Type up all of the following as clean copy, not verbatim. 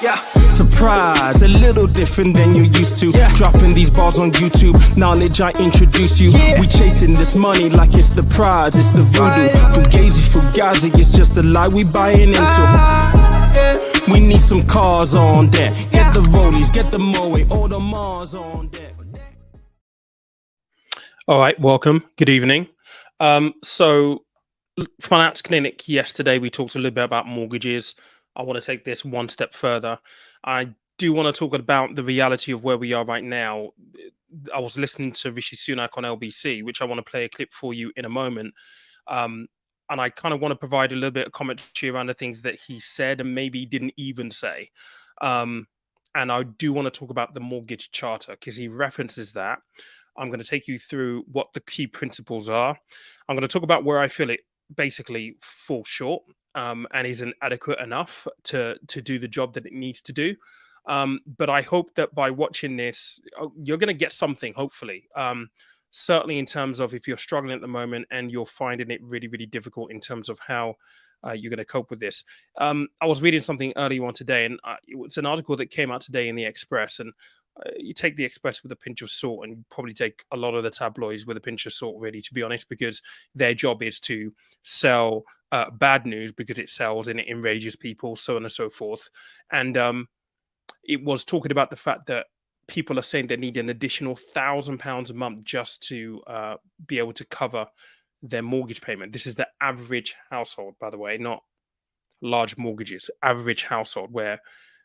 Yeah. Surprise, a little different than you're used to. Yeah. Dropping these bars on YouTube, knowledge I introduce you. Yeah. We chasing this money like it's the prize, it's the voodoo. Fugazi, fugazi, it's just a lie we buying into. We need some cars on deck. Get the rollies, get the Moe, all the Mars on deck. All right, welcome. Good evening. So Finance Clinic yesterday, we talked a little bit about mortgages. I want to take this one step further. I do want to talk about the reality of where we are right now. I was listening to Rishi Sunak on LBC, which I want to play a clip for you in a moment. And I kind of want to provide a little bit of commentary around the things that he said and maybe didn't even say. And I do want to talk about the mortgage charter because he references that. I'm going to take you through what the key principles are. I'm going to talk about where I feel it basically falls short and isn't adequate enough to do the job that it needs to do. But I hope that by watching this, you're going to get something, hopefully. Certainly in terms of if you're struggling at the moment and you're finding it really, really difficult in terms of how you're going to cope with this. I was reading something earlier on today, and it's an article that came out today in the Express, and you take the Express with a pinch of salt, and you probably take a lot of the tabloids with a pinch of salt, really, to be honest, because their job is to sell bad news because it sells and it enrages people, so on and so forth. And it was talking about the fact that people are saying they need an additional £1,000 a month just to be able to cover their mortgage payment. This is the average household, by the way, not large mortgages, average household, where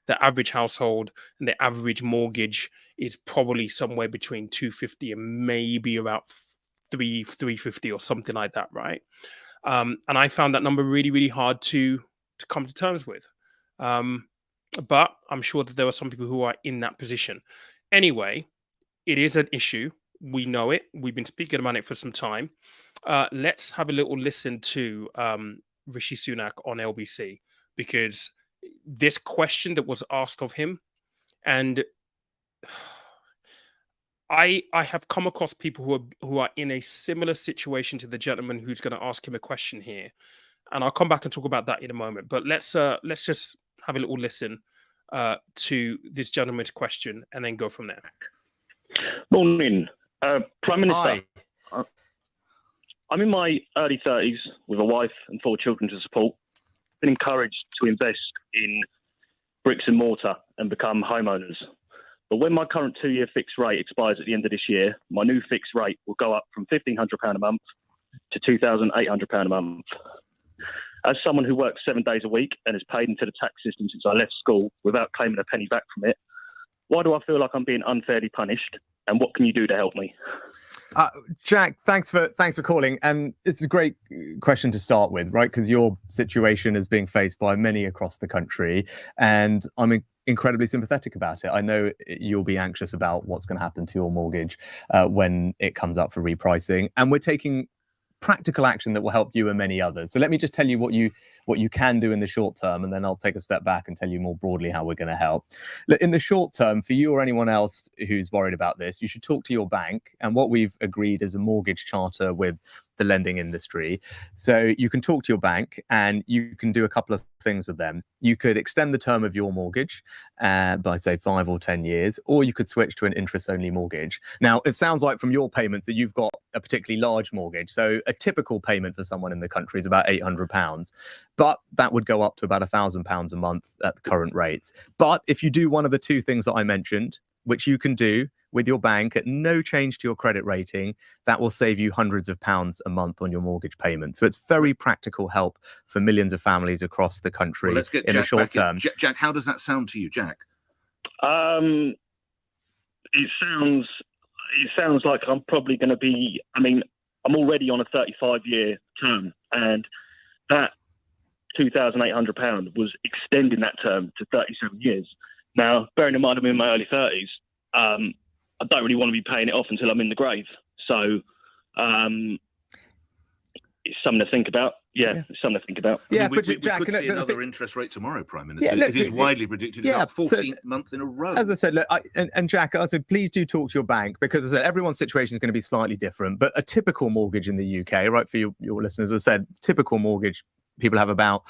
the average household and the average mortgage is probably somewhere between 250 and maybe about 350 or something like that, right? And I found that number really, really hard to come to terms with. But I'm sure that there are some people who are in that position. Anyway, it is an issue. We know it. We've been speaking about it for some time. Let's have a little listen to Rishi Sunak on LBC, because this question that was asked of him, and I have come across people who are in a similar situation to the gentleman who's going to ask him a question here, and I'll come back and talk about that in a moment. But let's just have a little listen to this gentleman's question and then go from there. Morning, Prime Minister. Hi. I'm in my early 30s with a wife and 4 children to support. Been encouraged to invest in bricks and mortar and become homeowners. But when my current 2-year fixed rate expires at the end of this year, my new fixed rate will go up from £1,500 a month to £2,800 a month. As someone who works 7 days a week and has paid into the tax system since I left school without claiming a penny back from it, why do I feel like I'm being unfairly punished? And what can you do to help me? Jack, thanks for calling. And it's a great question to start with, right? Because your situation is being faced by many across the country, and I'm incredibly sympathetic about it. I know you'll be anxious about what's going to happen to your mortgage when it comes up for repricing, and we're taking practical action that will help you and many others. So let me just tell you what you can do in the short term, and then I'll take a step back and tell you more broadly how we're going to help. Look, in the short term, for you or anyone else who's worried about this, you should talk to your bank. And what we've agreed is a mortgage charter with the lending industry. So you can talk to your bank and you can do a couple of things with them. You could extend the term of your mortgage by say 5 or 10 years, or you could switch to an interest-only mortgage. Now, it sounds like from your payments that you've got a particularly large mortgage. So a typical payment for someone in the country is about £800, but that would go up to about £1,000 a month at the current rates. But if you do one of the 2 things that I mentioned, which you can do with your bank at no change to your credit rating, that will save you hundreds of pounds a month on your mortgage payment. So it's very practical help for millions of families across the country. Well, let's get in Jack the short back term. in. Jack, how does that sound to you, Jack? It sounds like I'm probably going to be, I'm already on a 35-year term, and that £2,800 was extending that term to 37 years. Now, bearing in mind I'm in my early 30s, I don't really want to be paying it off until I'm in the grave. So it's something to think about. Yeah, it's something to think about. Yeah, we could see another interest rate tomorrow, Prime Minister. It is widely predicted. It's our 14th month in a row. As I said, look, and Jack, I said, please do talk to your bank, because as I said, everyone's situation is going to be slightly different. But a typical mortgage in the UK, right, for your listeners, as I said, typical mortgage people have about,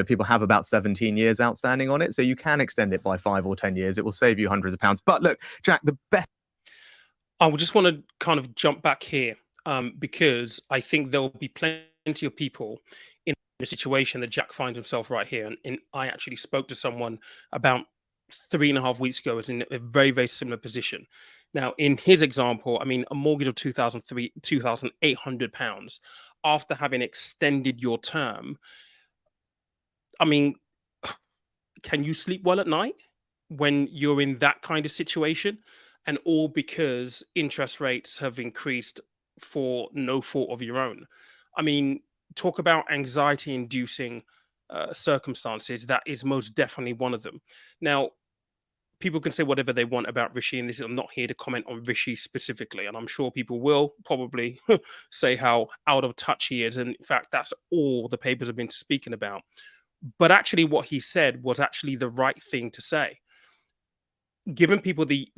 people have about 17 years outstanding on it. So you can extend it by 5 or 10 years. It will save you hundreds of pounds. But look, Jack, the best. I would just want to kind of jump back here because I think there will be plenty of people in the situation that Jack finds himself right here. And I actually spoke to someone about 3.5 weeks ago was in a very, very similar position. Now, in his example, I mean, a mortgage of £2,800 after having extended your term. I mean, can you sleep well at night when you're in that kind of situation? And all because interest rates have increased for no fault of your own. I mean, talk about anxiety inducing circumstances. That is most definitely one of them. Now, people can say whatever they want about Rishi, and this I'm not here to comment on Rishi specifically, and I'm sure people will probably say how out of touch he is, and in fact, that's all the papers have been speaking about. But actually, what he said was actually the right thing to say. Giving people the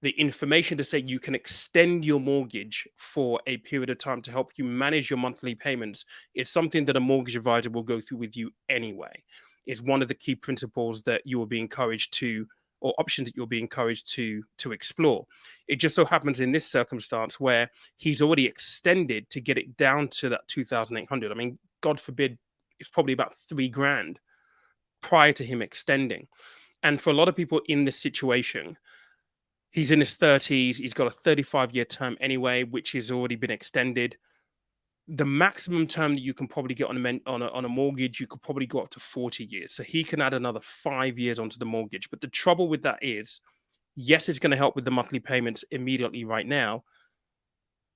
information to say you can extend your mortgage for a period of time to help you manage your monthly payments is something that a mortgage advisor will go through with you anyway. Is one of the key principles that you will be encouraged to, or options that you'll be encouraged to explore. It just so happens in this circumstance where he's already extended to get it down to that 2,800. I mean, God forbid, it's probably about $3,000 prior to him extending. And for a lot of people in this situation, he's in his 30s, he's got a 35-year term anyway, which has already been extended. The maximum term that you can probably get on a mortgage, you could probably go up to 40 years. So he can add another 5 years onto the mortgage. But the trouble with that is, yes, it's going to help with the monthly payments immediately right now,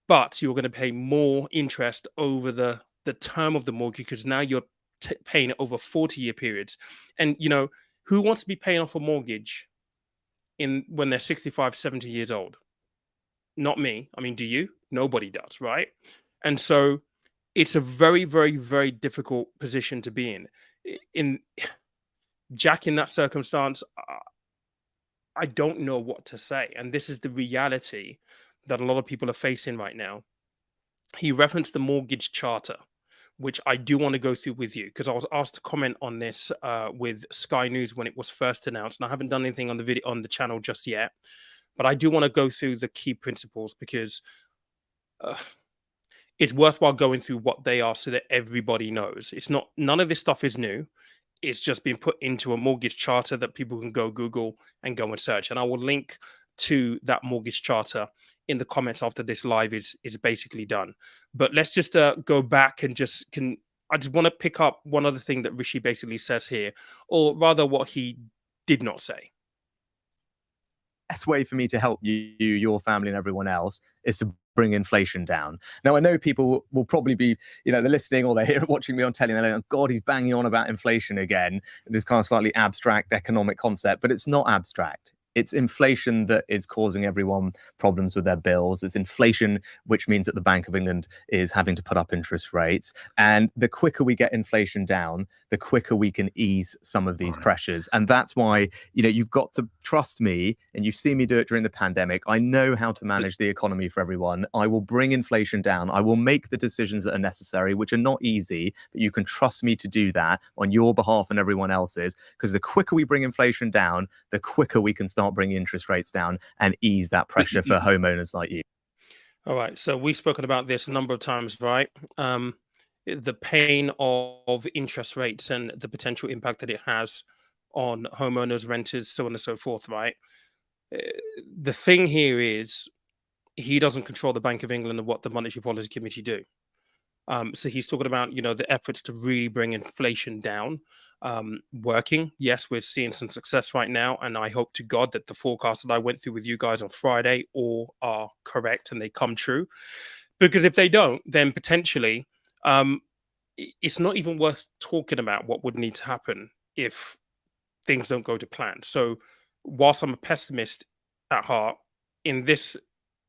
but you're going to pay more interest over the term of the mortgage because now you're paying it over 40-year periods. And, who wants to be paying off a mortgage when they're 65, 70 years old? Not me. I mean, do you? Nobody does, right? And so it's a very, very, very difficult position to be in. In Jack, in that circumstance, I don't know what to say. And this is the reality that a lot of people are facing right now. He referenced the mortgage charter, which I do want to go through with you because I was asked to comment on this with Sky News when it was first announced. And I haven't done anything on the video on the channel just yet, but I do want to go through the key principles because it's worthwhile going through what they are so that everybody knows. None of this stuff is new. It's just been put into a mortgage charter that people can go Google and go and search. And I will link to that mortgage charter in the comments after this live is basically done. But let's just go back and I just want to pick up one other thing that Rishi basically says here, or rather what he did not say. Best way for me to help you, your family, and everyone else is to bring inflation down. Now, I know people will probably be, they're listening or they're here watching me on telly and they're like, oh God, he's banging on about inflation again. This kind of slightly abstract economic concept, but it's not abstract. It's inflation that is causing everyone problems with their bills. It's inflation, which means that the Bank of England is having to put up interest rates. And the quicker we get inflation down, the quicker we can ease some of these pressures. And that's why, you've got to trust me, and you've seen me do it during the pandemic. I know how to manage the economy for everyone. I will bring inflation down. I will make the decisions that are necessary, which are not easy, but you can trust me to do that on your behalf and everyone else's, because the quicker we bring inflation down, the quicker we can start bringing interest rates down and ease that pressure for homeowners like you. All right. So we've spoken about this a number of times, right? The pain of interest rates and the potential impact that it has on homeowners, renters, so on and so forth, right? The thing here is he doesn't control the Bank of England and what the Monetary Policy Committee do. So he's talking about, the efforts to really bring inflation down, working. Yes, we're seeing some success right now. And I hope to God that the forecasts that I went through with you guys on Friday all are correct and they come true. Because if they don't, then potentially it's not even worth talking about what would need to happen if things don't go to plan. So whilst I'm a pessimist at heart, in this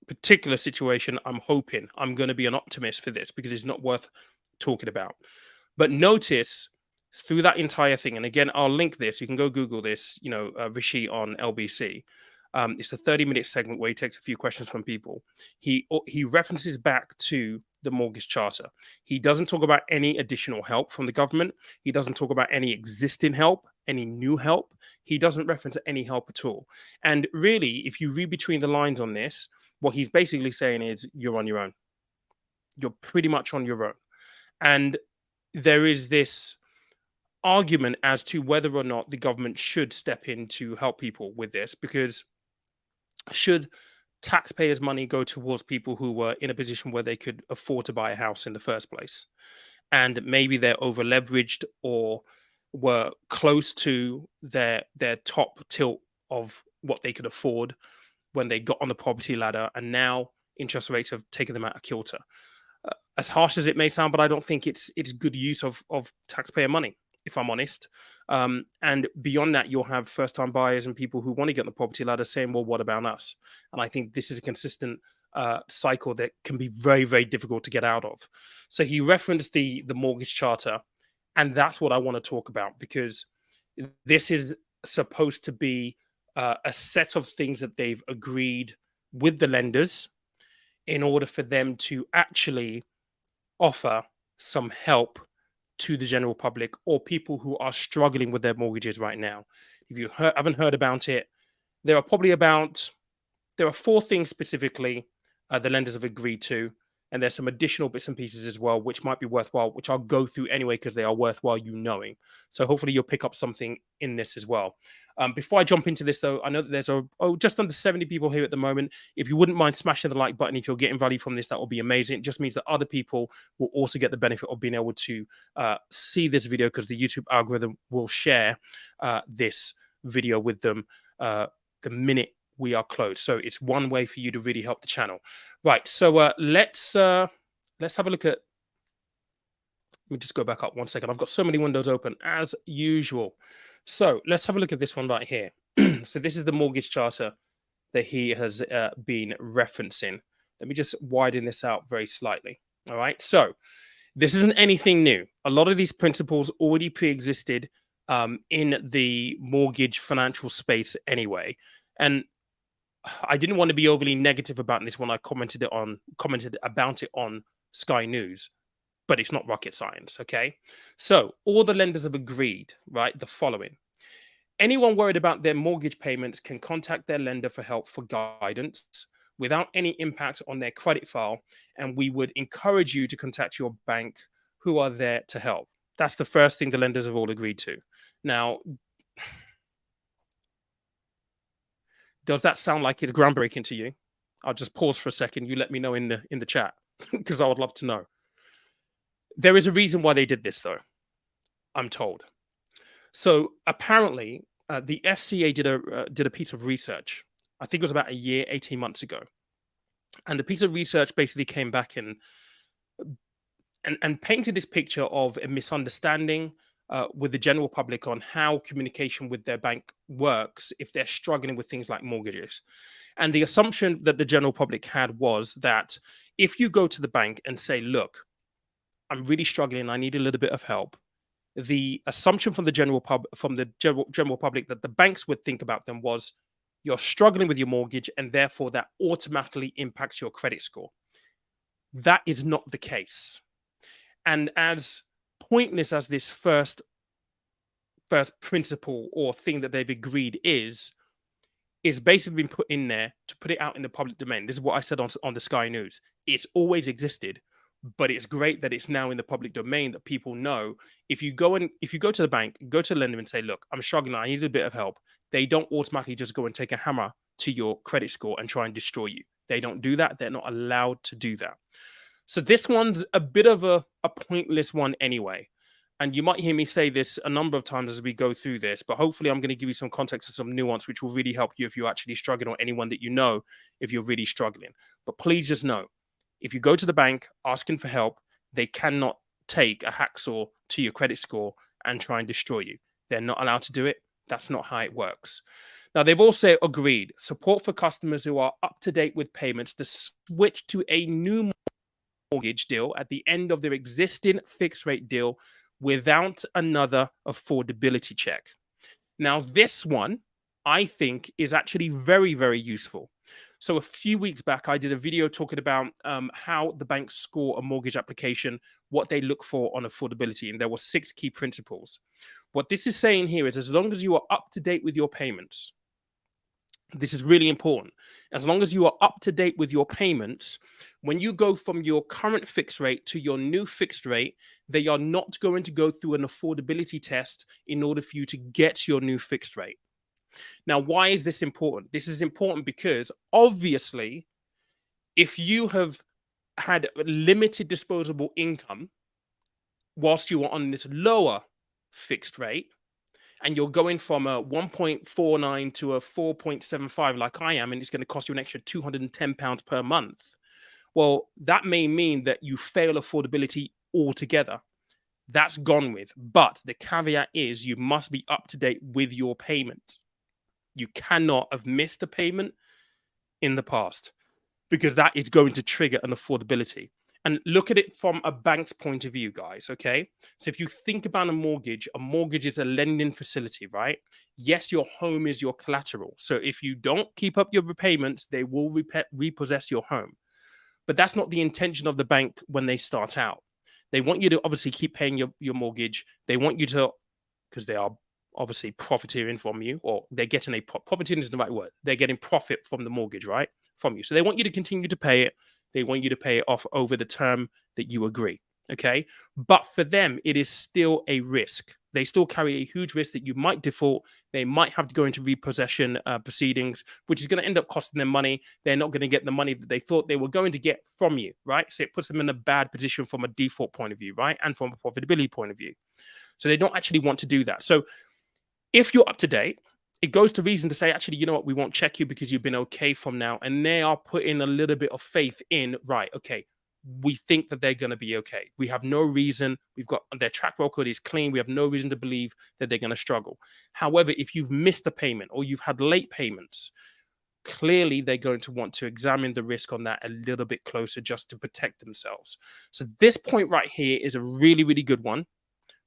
particular situation, I'm hoping I'm going to be an optimist for this because it's not worth talking about. But notice through that entire thing, and again, I'll link this. You can go Google this, Rishi on LBC. It's a 30-minute segment where he takes a few questions from people. He references back to the mortgage charter. He doesn't talk about any additional help from the government. He doesn't talk about any existing help, any new help. He doesn't reference any help at all. And really, if you read between the lines on this, what he's basically saying is you're on your own. You're pretty much on your own. And there is this argument as to whether or not the government should step in to help people with this, because should taxpayers' money go towards people who were in a position where they could afford to buy a house in the first place, and maybe they're over leveraged or were close to their top tilt of what they could afford when they got on the property ladder, and now interest rates have taken them out of kilter. As harsh as it may sound, but I don't think it's good use of taxpayer money, if I'm honest. And beyond that, you'll have first-time buyers and people who want to get on the property ladder saying, well, what about us? And I think this is a consistent cycle that can be very, very difficult to get out of. So he referenced the mortgage charter, and that's what I want to talk about, because this is supposed to be a set of things that they've agreed with the lenders in order for them to actually offer some help to the general public or people who are struggling with their mortgages right now. If you haven't heard about it, there are 4 things specifically the lenders have agreed to, and there's some additional bits and pieces as well which might be worthwhile, which I'll go through anyway because they are worthwhile you knowing. So hopefully you'll pick up something in this as well. Before I jump into this, though, I know that there's just under 70 people here at the moment. If you wouldn't mind smashing the like button if you're getting value from this, that will be amazing. It just means that other people will also get the benefit of being able to see this video, because the YouTube algorithm will share this video with them the minute we are closed. So it's one way for you to really help the channel. Right. So let's have a look at. Let me just go back up one second. I've got so many windows open as usual. So let's have a look at this one right here. So this is the mortgage charter that he has been referencing. Let me just widen this out very slightly. All right. So this isn't anything new. A lot of these principles already pre-existed in the mortgage financial space anyway. And I didn't want to be overly negative about this when I commented about it on Sky News, but it's not rocket science, okay? So all the lenders have agreed, right, the following. Anyone worried about their mortgage payments can contact their lender for help for guidance without any impact on their credit file, and we would encourage you to contact your bank, who are there to help. That's the first thing the lenders have all agreed to. Now, does that sound like it's groundbreaking to you? I'll just pause for a second. You let me know in the chat, because I would love to know. There is a reason why they did this, though, I'm told. So apparently, the FCA did a piece of research. I think it was about a year, 18 months ago. And the piece of research basically came back and painted this picture of a misunderstanding with the general public on how communication with their bank works if they're struggling with things like mortgages. And the assumption that the general public had was that if you go to the bank and say, look, I'm really struggling, I need a little bit of help, the assumption from the general public that the banks would think about them was, you're struggling with your mortgage and therefore that automatically impacts your credit score. That is not the case. And as pointless as this first principle or thing that they've agreed is basically been put in there to put it out in the public domain. This is what I said on the Sky News. It's always existed, but it's great that it's now in the public domain, that people know if you go to the bank, go to the lender and say, look, I'm struggling, I need a bit of help. They don't automatically just go and take a hammer to your credit score and try and destroy you. They don't do that. They're not allowed to do that. So this one's a bit of a pointless one anyway. And you might hear me say this a number of times as we go through this, but hopefully I'm going to give you some context and some nuance, which will really help you if you're actually struggling, or anyone that you know if you're really struggling. But please just know, if you go to the bank asking for help, they cannot take a hacksaw to your credit score and try and destroy you. They're not allowed to do it. That's not how it works. Now, they've also agreed support for customers who are up to date with payments to switch to a new mortgage deal at the end of their existing fixed rate deal without another affordability check. Now, this one, I think, is actually very, very useful. So a few weeks back, I did a video talking about how the banks score a mortgage application, what they look for on affordability, and there were 6 key principles. What this is saying here is as long as you are up to date with your payments, this is really important. As long as you are up to date with your payments, when you go from your current fixed rate to your new fixed rate, they are not going to go through an affordability test in order for you to get your new fixed rate. Now, why is this important? This is important because obviously, if you have had limited disposable income whilst you are on this lower fixed rate, and you're going from a 1.49 to a 4.75 like I am, and it's going to cost you an extra £210 per month, well, that may mean that you fail affordability altogether. That's gone with. But the caveat is you must be up to date with your payment. You cannot have missed a payment in the past because that is going to trigger an affordability. And look at it from a bank's point of view, guys, okay? So if you think about a mortgage is a lending facility, right? Yes, your home is your collateral. So if you don't keep up your repayments, they will repossess your home. But that's not the intention of the bank when they start out. They want you to obviously keep paying your mortgage. They want you to, because they are obviously profiteering from you, or they're getting profiteering is the right word. They're getting profit from the mortgage, right? From you. So they want you to continue to pay it. They want you to pay it off over the term that you agree. Okay. But for them, it is still a risk. They still carry a huge risk that you might default. They might have to go into repossession proceedings, which is going to end up costing them money. They're not going to get the money that they thought they were going to get from you, right? So it puts them in a bad position from a default point of view, right? And from a profitability point of view. So they don't actually want to do that. So if you're up to date, it goes to reason to say, actually, you know what, we won't check you because you've been okay from now. And they are putting a little bit of faith in, right, okay, we think that they're going to be okay. We have no reason. We've got their track record is clean. We have no reason to believe that they're going to struggle. However, if you've missed a payment or you've had late payments, clearly they're going to want to examine the risk on that a little bit closer just to protect themselves. So this point right here is a really, really good one.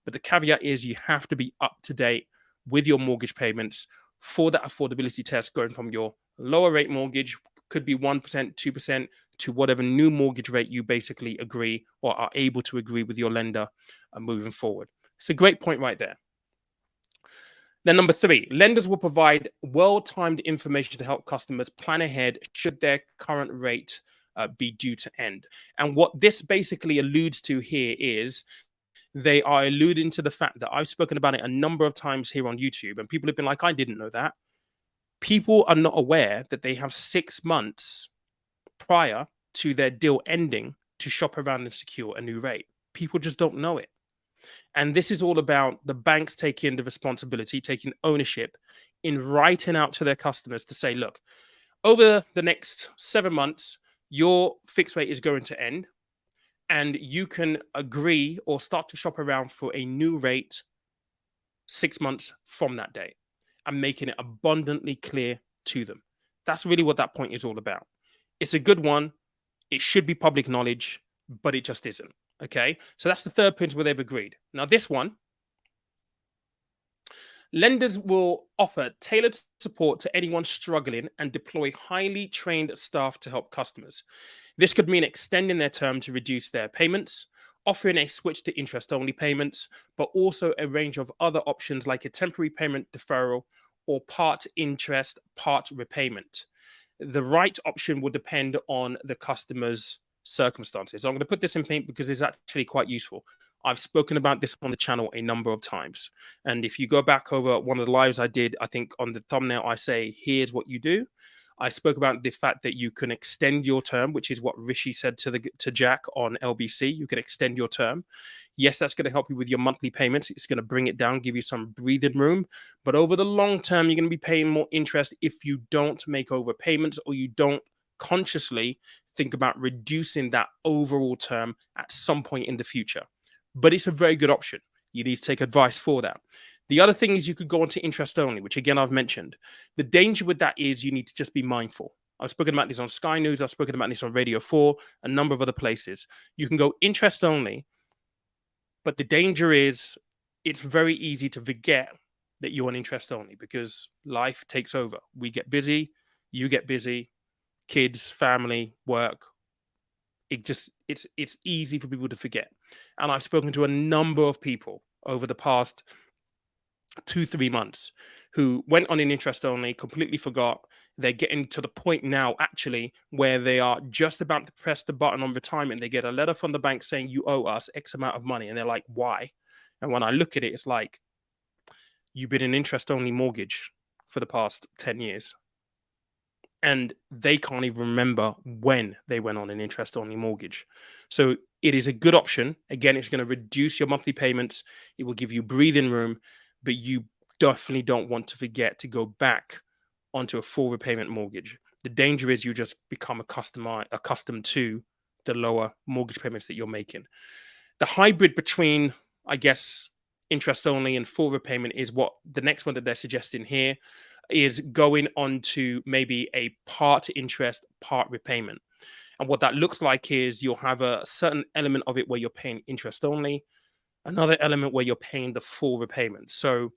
But the caveat is you have to be up to date with your mortgage payments for that affordability test, going from your lower rate mortgage, could be 1%, 2%, to whatever new mortgage rate you basically agree or are able to agree with your lender moving forward. It's a great point right there. Then number 3, lenders will provide well-timed information to help customers plan ahead should their current rate be due to end. And what this basically alludes to here is they are alluding to the fact that I've spoken about it a number of times here on YouTube, and people have been like, I didn't know that. People are not aware that they have 6 months prior to their deal ending to shop around and secure a new rate. People just don't know it. And this is all about the banks taking the responsibility, taking ownership in writing out to their customers to say, look, over the next 7 months, your fixed rate is going to end. And you can agree or start to shop around for a new rate 6 months from that date and making it abundantly clear to them. That's really what that point is all about. It's a good one. It should be public knowledge, but it just isn't. Okay. So that's the third principle they've agreed. Now, this one, lenders will offer tailored support to anyone struggling and deploy highly trained staff to help customers. This could mean extending their term to reduce their payments, offering a switch to interest-only payments, but also a range of other options like a temporary payment deferral or part interest, part repayment. The right option will depend on the customer's circumstances. I'm going to put this in paint because it's actually quite useful. I've spoken about this on the channel a number of times. And if you go back over one of the lives I did, I think on the thumbnail, I say, here's what you do. I spoke about the fact that you can extend your term, which is what Rishi said to Jack on LBC. You can extend your term. Yes, that's going to help you with your monthly payments. It's going to bring it down, give you some breathing room. But over the long term, you're going to be paying more interest if you don't make overpayments or you don't consciously think about reducing that overall term at some point in the future. But it's a very good option. You need to take advice for that. The other thing is you could go on to interest only, which again, I've mentioned. The danger with that is you need to just be mindful. I've spoken about this on Sky News. I've spoken about this on Radio 4, a number of other places. You can go interest only, but the danger is it's very easy to forget that you're on interest only because life takes over. We get busy, you get busy, kids, family, work. It's easy for people to forget. And I've spoken to a number of people over the past 2-3 months who went on an interest only, completely forgot. They're getting to the point now actually where they are just about to press the button on retirement. They get a letter from the bank saying you owe us X amount of money, and they're like, why? And when I look at it, it's like, you've been in interest only mortgage for the past 10 years. And they can't even remember when they went on an interest only mortgage. So it is a good option. Again, it's going to reduce your monthly payments. It will give you breathing room, but you definitely don't want to forget to go back onto a full repayment mortgage. The danger is you just become accustomed to the lower mortgage payments that you're making. The hybrid between, I guess, interest only and full repayment is what the next one that they're suggesting here is, going on to maybe a part interest, part repayment. And what that looks like is you'll have a certain element of it where you're paying interest only, another element where you're paying the full repayment. So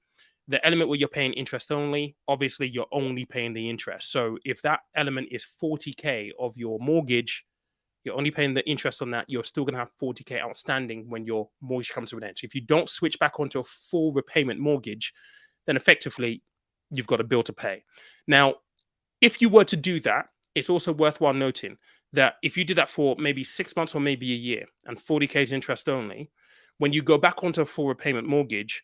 the element where you're paying interest only, obviously you're only paying the interest. So if that element is 40K of your mortgage, you're only paying the interest on that, you're still going to have 40K outstanding when your mortgage comes to an end. So if you don't switch back onto a full repayment mortgage, then effectively you've got a bill to pay. Now, if you were to do that, it's also worthwhile noting that if you did that for maybe 6 months or maybe a year and 40K is interest only, when you go back onto a full repayment mortgage,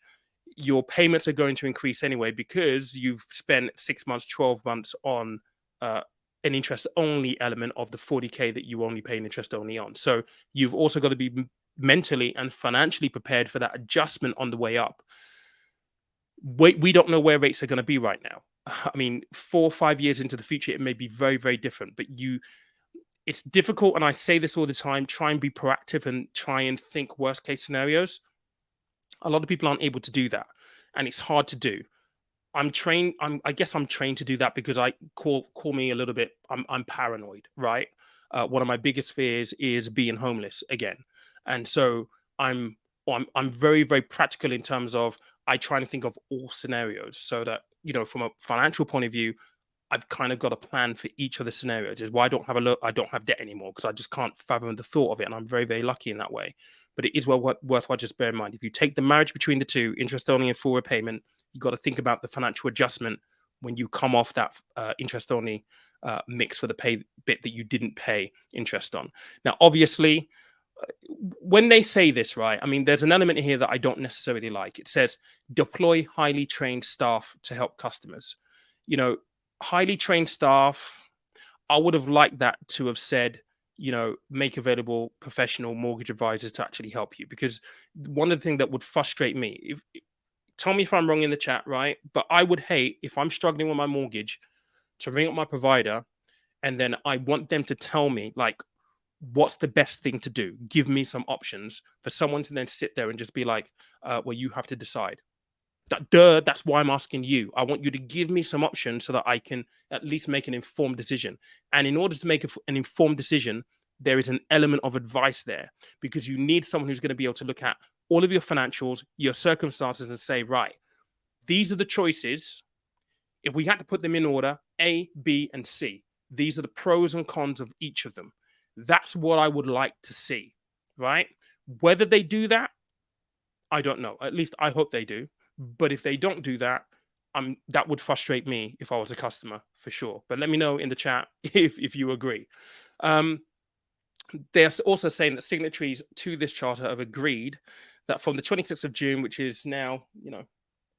your payments are going to increase anyway because you've spent 6 months, 12 months on an interest only element of the 40K that you only pay interest only on. So you've also got to be mentally and financially prepared for that adjustment on the way up. We don't know where rates are going to be right now. I mean, 4 or 5 years into the future, it may be very, very different. But it's difficult, and I say this all the time, try and be proactive and try and think worst case scenarios. A lot of people aren't able to do that, and it's hard to do. I guess I'm trained to do that because I call me a little bit, I'm paranoid, right? One of my biggest fears is being homeless again. And so I'm very, very practical in terms of I try to think of all scenarios so that, from a financial point of view, I've kind of got a plan for each of the scenarios. Is why I don't have debt anymore, because I just can't fathom the thought of it. And I'm very, very lucky in that way. But it is worthwhile just bear in mind. If you take the marriage between the two, interest only and full repayment, you've got to think about the financial adjustment when you come off that interest only mix for the pay bit that you didn't pay interest on. Now, obviously, when they say this, right, I mean, there's an element here that I don't necessarily like. It says deploy highly trained staff to help customers. Highly trained staff, I would have liked that to have said, make available professional mortgage advisors to actually help you. Because one of the things that would frustrate me, tell me if I'm wrong in the chat, right? But I would hate, if I'm struggling with my mortgage, to ring up my provider and then I want them to tell me, like, what's the best thing to do? Give me some options, for someone to then sit there and just be like, well, you have to decide. That's why I'm asking you. I want you to give me some options so that I can at least make an informed decision. And in order to make an informed decision, there is an element of advice there, because you need someone who's going to be able to look at all of your financials, your circumstances, and say, right, these are the choices. If we had to put them in order, A, B, and C, these are the pros and cons of each of them. That's what I would like to see, right? Whether they do that, I don't know. At least I hope they do. But if they don't do that, that would frustrate me if I was a customer, for sure. But let me know in the chat if you agree. They're also saying that signatories to this charter have agreed that from the 26th of June, which is now,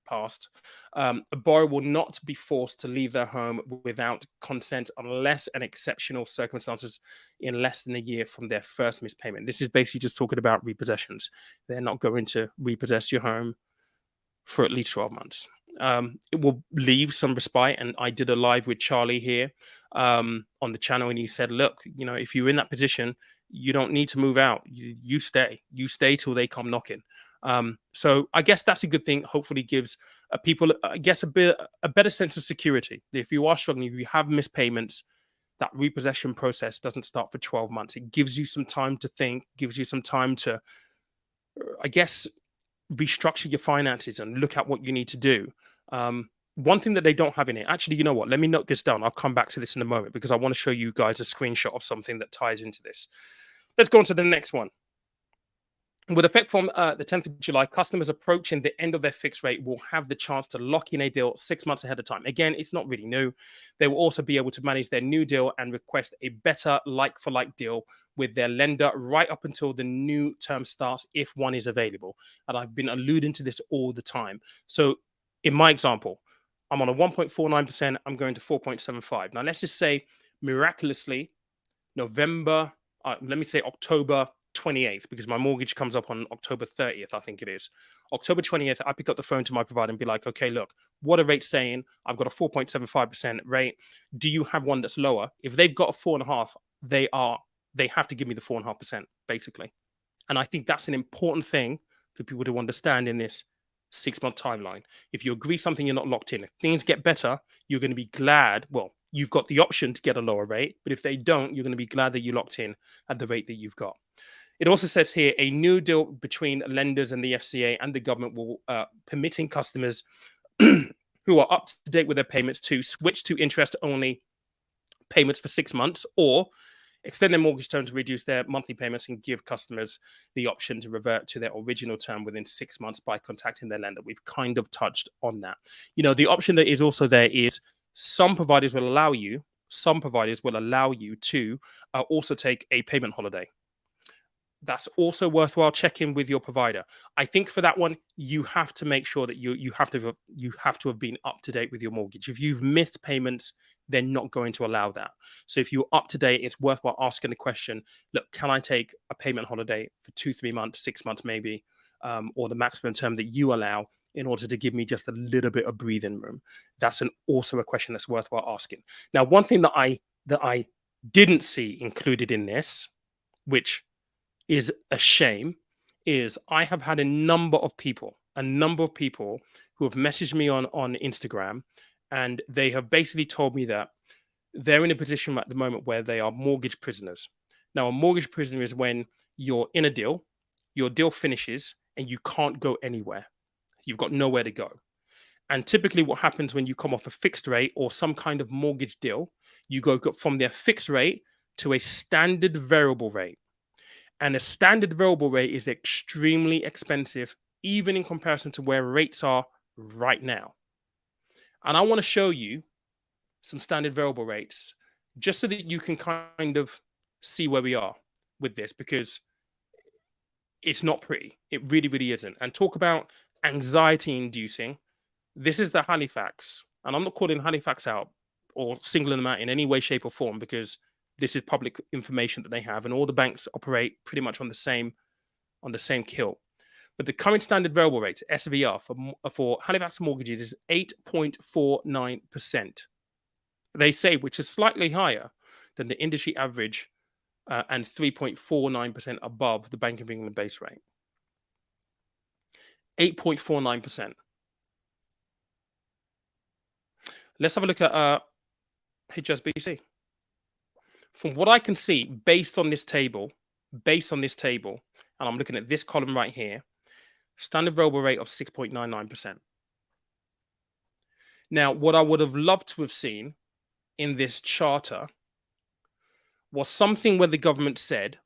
past, a borrower will not be forced to leave their home without consent unless an exceptional circumstances in less than a year from their first missed payment. This is basically just talking about repossessions. They're not going to repossess your home for at least 12 months. It will leave some respite. And I did a live with Charlie here on the channel, and he said, look, if you're in that position, you don't need to move out. You stay till they come knocking. So I guess that's a good thing. Hopefully gives people, I guess, a better sense of security. If you are struggling, if you have missed payments, that repossession process doesn't start for 12 months. It gives you some time to think, gives you some time to, I guess, restructure your finances and look at what you need to do. one thing that they don't have in it, actually, you know what? Let me note this down. I'll come back to this in a moment because I want to show you guys a screenshot of something that ties into this. Let's go on to the next one. With effect from the 10th of July, customers approaching the end of their fixed rate will have the chance to lock in a deal 6 months ahead of time. Again, it's not really new. They will also be able to manage their new deal and request a better like-for-like deal with their lender right up until the new term starts if one is available. And I've been alluding to this all the time. So in my example, I'm on a 1.49%. I'm going to 4.75. Now, let's just say miraculously, November, let me say October 28th, because my mortgage comes up on October 30th, I think it is. October 20th, I pick up the phone to my provider and be like, okay, look, what are rates saying? I've got a 4.75% rate. Do you have one that's lower? If they've got a 4.5%, they have to give me the 4.5%, basically. And I think that's an important thing for people to understand in this 6-month timeline. If you agree something, you're not locked in. If things get better, you're going to be glad. Well, you've got the option to get a lower rate, but if they don't, you're going to be glad that you locked in at the rate that you've got. It also says here, a new deal between lenders and the FCA and the government will permitting customers who are up to date with their payments to switch to interest-only payments for 6 months, or extend their mortgage term to reduce their monthly payments and give customers the option to revert to their original term within 6 months by contacting their lender. We've kind of touched on that. You know, the option that is also there is some providers will allow you to also take a payment holiday. That's also worthwhile checking with your provider. I think for that one, you have to make sure that you have to have been up to date with your mortgage. If you've missed payments, they're not going to allow that. So if you're up to date, it's worthwhile asking the question, look, can I take a payment holiday for 2-3 months, 6 months maybe, or the maximum term that you allow in order to give me just a little bit of breathing room? That's also a question that's worthwhile asking. Now, one thing that I didn't see included in this, which is a shame, is I have had a number of people who have messaged me on Instagram, and they have basically told me that they're in a position at the moment where they are mortgage prisoners. Now, a mortgage prisoner is when you're in a deal, your deal finishes, and you can't go anywhere. You've got nowhere to go. And typically what happens when you come off a fixed rate or some kind of mortgage deal, you go from their fixed rate to a standard variable rate. And a standard variable rate is extremely expensive, even in comparison to where rates are right now. And I want to show you some standard variable rates just so that you can kind of see where we are with this, because it's not pretty. It really, really isn't. And talk about anxiety inducing. This is the Halifax. And I'm not calling Halifax out or singling them out in any way, shape, or form, because this is public information that they have, and all the banks operate pretty much on the same kilt. But the current standard variable rate, SVR, for Halifax mortgages is 8.49%. They say, which is slightly higher than the industry average and 3.49% above the Bank of England base rate. 8.49%. Let's have a look at HSBC. From what I can see, based on this table, and I'm looking at this column right here, standard variable rate of 6.99%. Now, what I would have loved to have seen in this charter was something where the government said,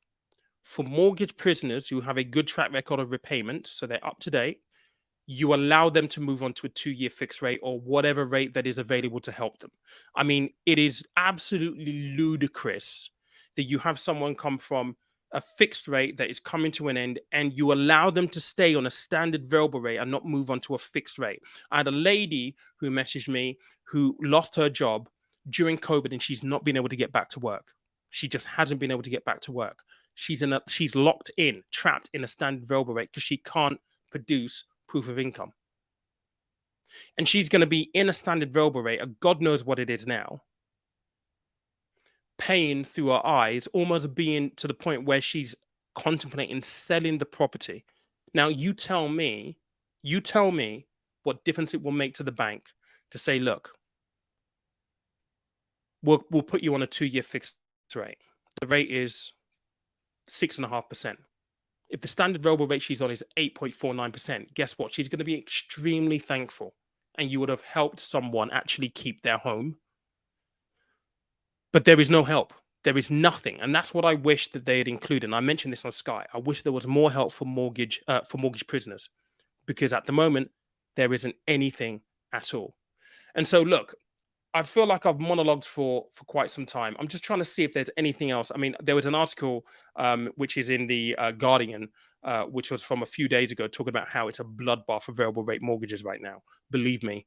for mortgage prisoners who have a good track record of repayment, so they're up to date, you allow them to move on to a 2-year fixed rate or whatever rate that is available to help them. I mean, it is absolutely ludicrous that you have someone come from a fixed rate that is coming to an end and you allow them to stay on a standard variable rate and not move on to a fixed rate. I had a lady who messaged me who lost her job during COVID and she's not been able to get back to work. She just hasn't been able to get back to work. She's locked in, trapped in a standard variable rate because she can't produce proof of income. And she's going to be in a standard variable rate, God knows what it is now, paying through her eyes, almost being to the point where she's contemplating selling the property. Now, you tell me what difference it will make to the bank to say, look, we'll put you on a 2-year fixed rate. The rate is 6.5%. If the standard variable rate she's on is 8.49%, guess what? She's going to be extremely thankful and you would have helped someone actually keep their home. But there is no help. There is nothing. And that's what I wish that they had included. And I mentioned this on Sky. I wish there was more help for mortgage prisoners, because at the moment, there isn't anything at all. And so, look, I feel like I've monologued for quite some time. I'm just trying to see if there's anything else. I mean, there was an article which is in the Guardian, which was from a few days ago, talking about how it's a bloodbath for variable rate mortgages right now. Believe me,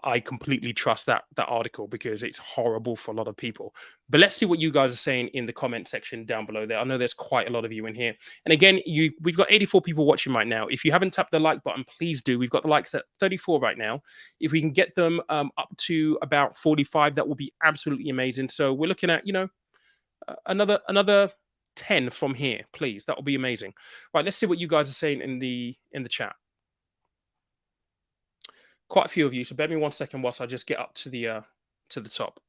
I completely trust that article, because it's horrible for a lot of people. But let's see what you guys are saying in the comment section down below there. I know there's quite a lot of you in here. And again, we've got 84 people watching right now. If you haven't tapped the like button, please do. We've got the likes at 34 right now. If we can get them up to about 45, that will be absolutely amazing. So we're looking at, another 10 from here, please. That will be amazing. Right, let's see what you guys are saying in the chat. Quite a few of you, so bear me 1 second whilst I just get up to the top.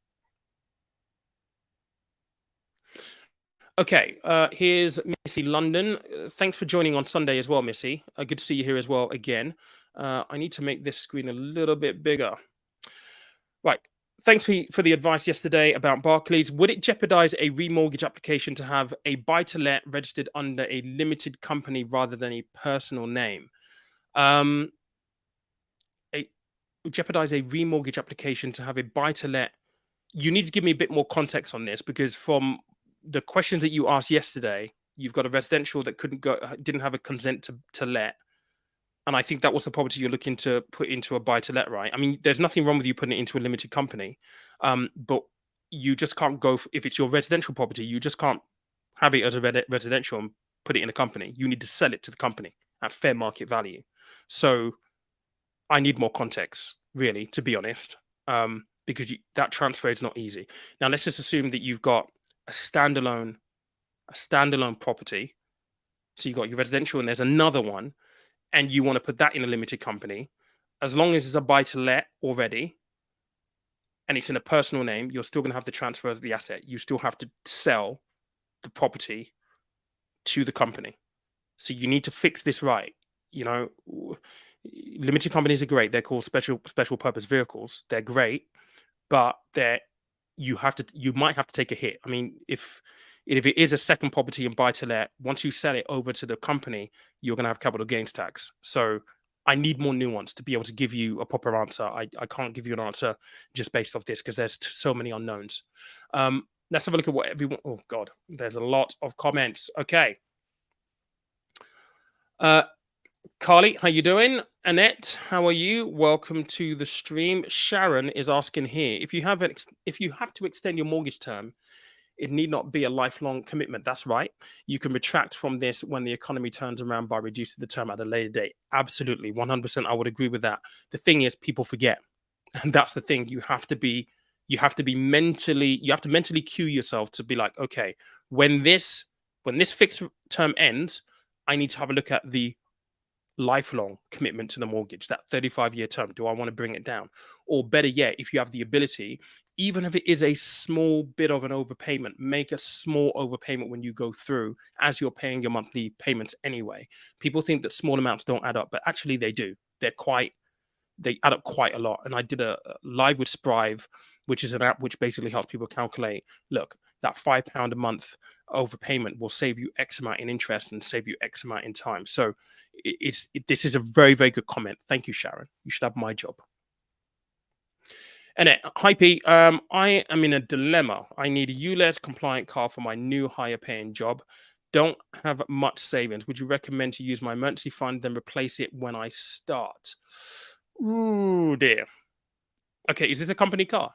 Okay, here's Missy London. Thanks for joining on Sunday as well, Missy. Good to see you here as well again. I need to make this screen a little bit bigger. Right, thanks for the advice yesterday about Barclays. Would it jeopardize a remortgage application to have a buy-to-let registered under a limited company rather than a personal name? Jeopardize a remortgage application to have a buy-to-let. You need to give me a bit more context on this, because from the questions that you asked yesterday, you've got a residential that didn't have a consent to let, and I think that was the property you're looking to put into a buy-to-let, right? I mean, there's nothing wrong with you putting it into a limited company, but you just can't go if it's your residential property. You just can't have it as a residential and put it in a company. You need to sell it to the company at fair market value. So I need more context, really, to be honest, because that transfer is not easy. Now, let's just assume that you've got a standalone property. So you've got your residential and there's another one, and you want to put that in a limited company. As long as it's a buy-to-let already and it's in a personal name, you're still going to have to transfer the asset. You still have to sell the property to the company. So you need to fix this right. Limited companies are great. They're called special purpose vehicles. They're great, but you might have to take a hit. I mean, if it is a second property and buy to let, once you sell it over to the company, you're going to have capital gains tax. So I need more nuance to be able to give you a proper answer. I can't give you an answer just based off this, because there's so many unknowns. Let's have a look at what everyone. Oh God, there's a lot of comments. Okay. Carly, how you doing? Annette, how are you? Welcome to the stream. Sharon is asking here, if you have to extend your mortgage term, it need not be a lifelong commitment. That's right. You can retract from this when the economy turns around by reducing the term at a later date. Absolutely, 100%. I would agree with that. The thing is, people forget, and that's the thing. You have to mentally cue yourself to be like, okay, when this fixed term ends, I need to have a look at the lifelong commitment to the mortgage, that 35-year term. Do I want to bring it down? Or better yet, if you have the ability, even if it is a small bit of an overpayment, make a small overpayment when you go through, as you're paying your monthly payments anyway. People think that small amounts don't add up, but actually they do. They add up quite a lot. And I did a live with Sprive, which is an app which basically helps people calculate, look, that £5 a month overpayment will save you X amount in interest and save you X amount in time. So this is a very, very good comment. Thank you, Sharon. You should have my job. And hi, P. I am in a dilemma. I need a ULEZ compliant car for my new higher paying job. Don't have much savings. Would you recommend to use my emergency fund, then replace it when I start? Ooh, dear. Okay, is this a company car?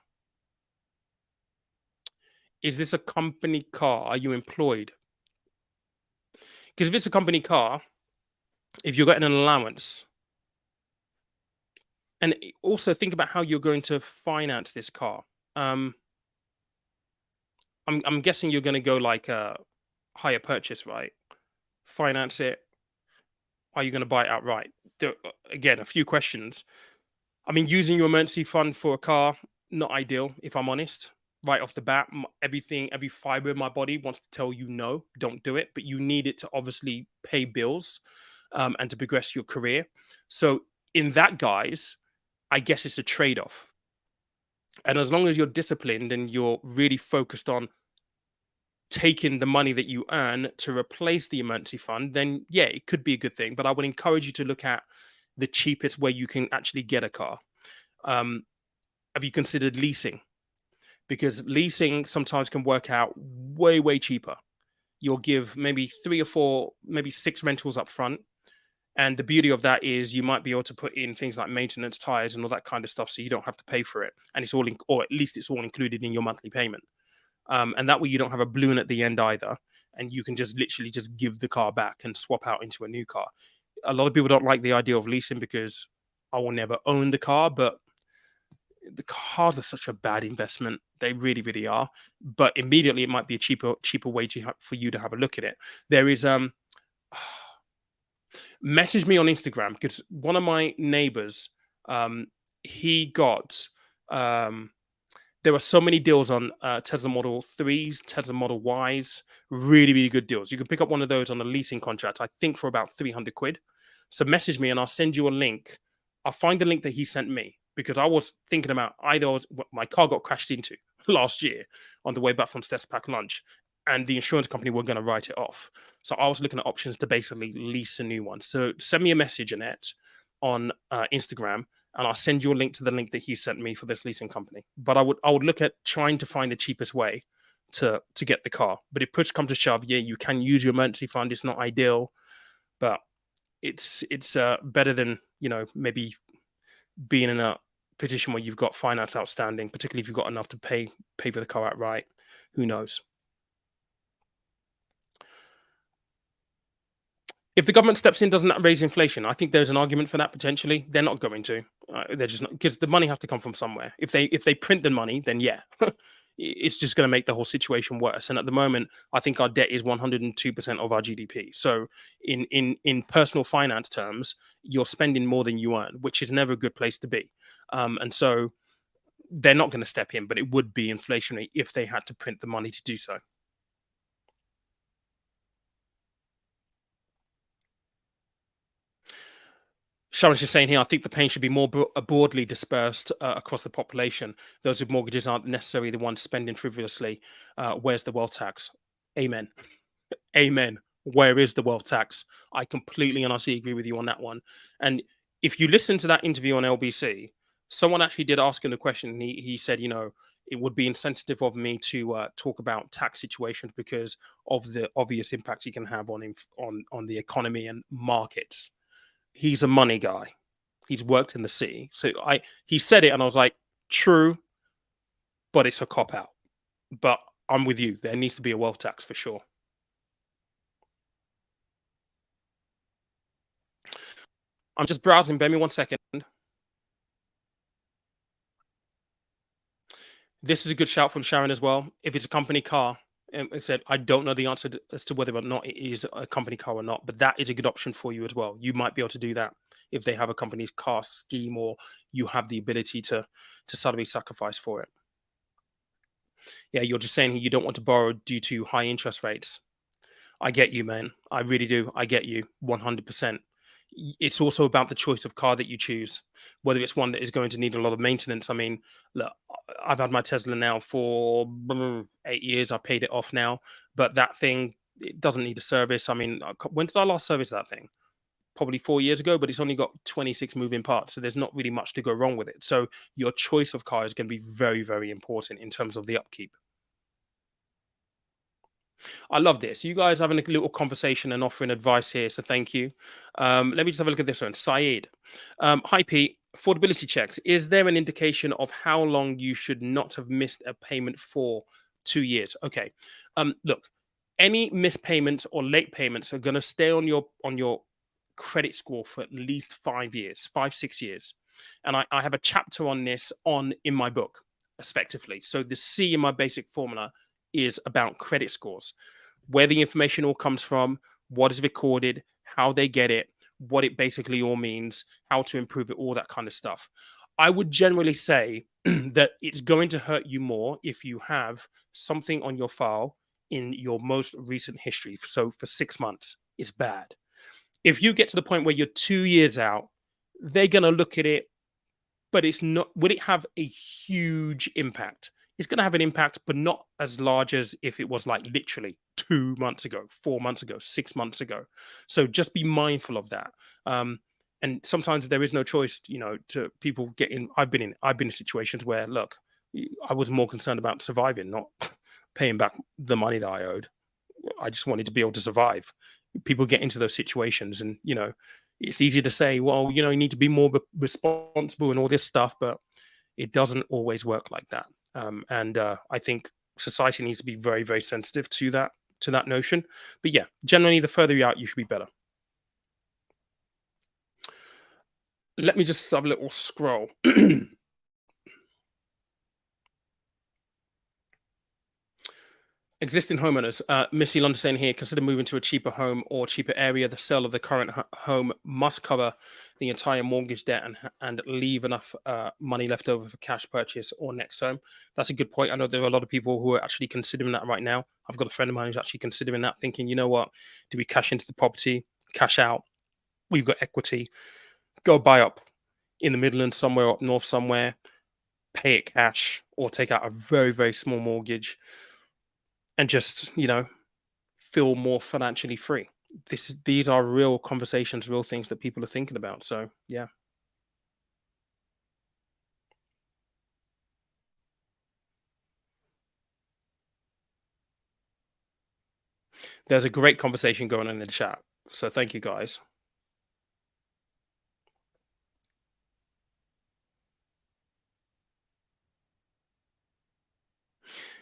Is this a company car? Are you employed? Because if it's a company car, if you're getting an allowance, and also think about how you're going to finance this car. I'm guessing you're going to go like a hire purchase, right? Finance it. Are you going to buy it outright? Again, a few questions. I mean, using your emergency fund for a car, not ideal, if I'm honest. Right off the bat, every fiber in my body wants to tell you no, don't do it. But you need it to obviously pay bills and to progress your career. So in that guise, I guess it's a trade-off. And as long as you're disciplined and you're really focused on taking the money that you earn to replace the emergency fund, then yeah, it could be a good thing. But I would encourage you to look at the cheapest way you can actually get a car. Have you considered leasing? Because leasing sometimes can work out way, way cheaper. You'll give maybe 3 or 4, maybe 6 rentals up front. And the beauty of that is you might be able to put in things like maintenance, tires, and all that kind of stuff, so you don't have to pay for it, and it's all, or at least it's all included in your monthly payment. And that way you don't have a balloon at the end either, and you can just literally just give the car back and swap out into a new car. A lot of people don't like the idea of leasing because I will never own the car, but the cars are such a bad investment. They really, really are. But immediately it might be a cheaper way for you to have a look at it. There is message me on Instagram, because one of my neighbors, he got there were so many deals on Tesla Model 3s, Tesla Model Ys, really, really good deals. You can pick up one of those on a leasing contract, I think for about 300 quid. So message me and I'll send you a link. I'll find the link that he sent me, because I was thinking about my car got crashed into last year on the way back from Pack lunch, and the insurance company were going to write it off. So I was looking at options to basically lease a new one. So send me a message, Annette, on Instagram, and I'll send you a link to the link that he sent me for this leasing company. But I would look at trying to find the cheapest way to get the car. But if push comes to shove, yeah, you can use your emergency fund. It's not ideal, but it's better than, maybe being in a position where you've got finance outstanding, particularly if you've got enough to pay for the car outright. Who knows? If the government steps in, doesn't that raise inflation? I think there's an argument for that potentially. They're not going to. They're just not, because the money has to come from somewhere. If they print the money, then yeah, it's just going to make the whole situation worse. And at the moment, I think our debt is 102% of our GDP. So in personal finance terms, you're spending more than you earn, which is never a good place to be. And so they're not going to step in, but it would be inflationary if they had to print the money to do so. Sharon's just saying here, I think the pain should be more broadly dispersed across the population. Those with mortgages aren't necessarily the ones spending frivolously. Where's the wealth tax? Amen. Amen. Where is the wealth tax? I completely and utterly agree with you on that one. And if you listen to that interview on LBC, someone actually did ask him a question. He said, it would be insensitive of me to talk about tax situations because of the obvious impacts you can have on the economy and markets. He's a money guy. He's worked in the city. So he said it and I was like, true, but it's a cop-out. But I'm with you. There needs to be a wealth tax for sure. I'm just browsing. Bear me 1 second. This is a good shout from Sharon as well. If it's a company car, it said, I don't know the answer as to whether or not it is a company car or not, but that is a good option for you as well. You might be able to do that if they have a company's car scheme, or you have the ability to salary sacrifice for it. Yeah, you're just saying here you don't want to borrow due to high interest rates. I get you, man. I really do. I get you 100%. It's also about the choice of car that you choose, whether it's one that is going to need a lot of maintenance. I mean, look, I've had my Tesla now for 8 years. I paid it off now, but that thing, it doesn't need a service. I mean, when did I last service that thing? Probably 4 years ago, but it's only got 26 moving parts. So there's not really much to go wrong with it. So your choice of car is going to be very, very important in terms of the upkeep. I love this. You guys having a little conversation and offering advice here, so thank you. Let me just have a look at this one. Saeed. Hi, Pete. Affordability checks. Is there an indication of how long you should not have missed a payment for? 2 years. Okay. Look, any missed payments or late payments are going to stay on your credit score for at least 5 years, 5-6 years. And I have a chapter on this in my book, effectively. So the C in my basic formula is about credit scores, where the information all comes from, what is recorded, how they get it, what it basically all means, how to improve it, all that kind of stuff. I would generally say that it's going to hurt you more if you have something on your file in your most recent history. So for 6 months, it's bad. If you get to the point where you're 2 years out they're going to look at it, but it's not, will it have a huge impact? It's going to have an impact, but not as large as if it was like literally 2 months ago, 4 months ago, 6 months ago. So just be mindful of that. And sometimes there is no choice, to people get in. I've been in situations where, look, I was more concerned about surviving, not paying back the money that I owed. I just wanted to be able to survive. People get into those situations, and it's easy to say, well, you need to be more responsible and all this stuff, but it doesn't always work like that. And I think society needs to be very, very sensitive to that notion. But yeah, generally, the further you're out, you should be better. Let me just have a little scroll. Existing homeowners, Missy London saying here, consider moving to a cheaper home or cheaper area. The sale of the current home must cover the entire mortgage debt and leave enough money left over for cash purchase or next home. That's a good point. I know there are a lot of people who are actually considering that right now. I've got a friend of mine who's actually considering that, thinking, you know what, do we cash into the property, cash out? We've got equity. Go buy up in the Midlands somewhere, up north somewhere, pay it cash, or take out a very, very small mortgage and just, feel more financially free. These are real conversations, real things that people are thinking about. So, yeah. There's a great conversation going on in the chat. So thank you, guys.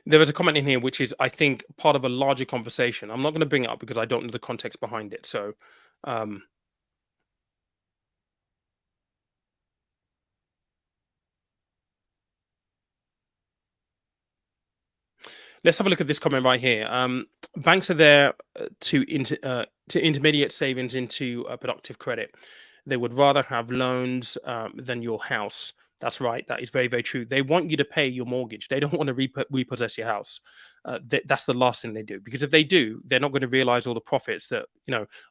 There is a comment in here, which is, I think, part of a larger conversation. I'm not going to bring it up because I don't know the context behind it. So, let's have a look at this comment right here. Banks are there to intermediate savings into productive credit. They would rather have loans than your house. That's right. That is very, very true. They want you to pay your mortgage. They don't want to repossess your house. That's the last thing they do, because if they do, they're not going to realize all the profits that,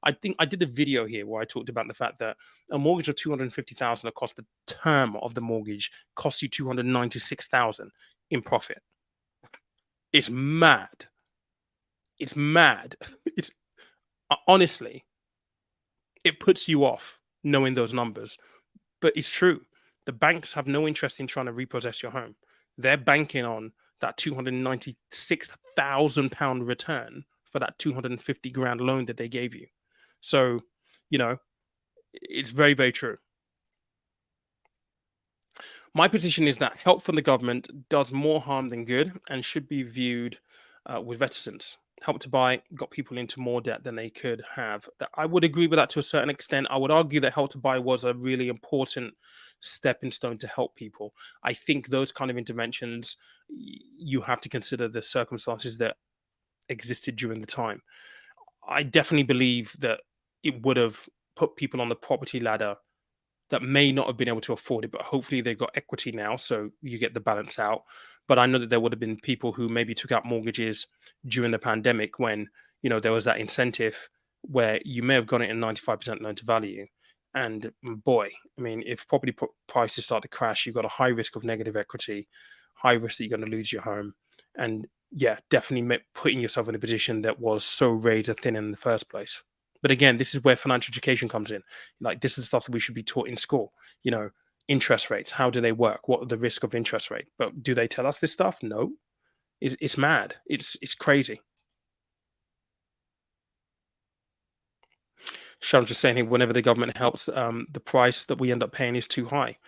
I think I did a video here where I talked about the fact that a mortgage of 250,000 across the term of the mortgage costs you 296,000 in profit. It's mad. It's mad. It's honestly, it puts you off knowing those numbers, but it's true. The banks have no interest in trying to repossess your home. They're banking on that £296,000 return for that 250 grand loan that they gave you. So, it's very, very true. My position is that help from the government does more harm than good and should be viewed with reticence. Help to Buy got people into more debt than they could have. I would agree with that to a certain extent. I would argue that Help to Buy was a really important stepping stone to help people. I think those kind of interventions, you have to consider the circumstances that existed during the time. I definitely believe that it would have put people on the property ladder that may not have been able to afford it, but hopefully they've got equity now, so you get the balance out. But I know that there would have been people who maybe took out mortgages during the pandemic when, there was that incentive where you may have got it in 95% loan to value. And boy, I mean, if property prices start to crash, you've got a high risk of negative equity, high risk that you're going to lose your home. And yeah, definitely putting yourself in a position that was so razor thin in the first place. But again, this is where financial education comes in. Like, this is stuff that we should be taught in school. Interest rates, how do they work? What are the risk of interest rate? But do they tell us this stuff? No. It's mad. It's crazy. Sharon's just saying here, whenever the government helps, the price that we end up paying is too high.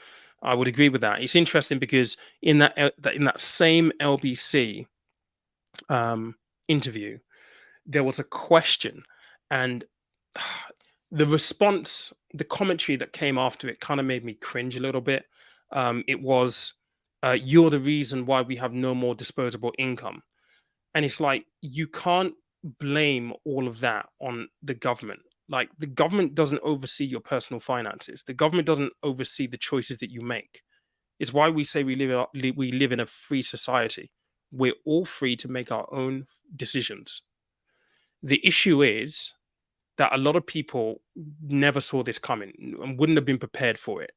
I would agree with that. It's interesting because in that same LBC interview, there was a question, and the response, the commentary that came after it kind of made me cringe a little bit. It was, you're the reason why we have no more disposable income. And it's like, you can't blame all of that on the government. Like, the government doesn't oversee your personal finances. The government doesn't oversee the choices that you make. It's why we say we live in a free society. We're all free to make our own decisions. The issue is that a lot of people never saw this coming and wouldn't have been prepared for it.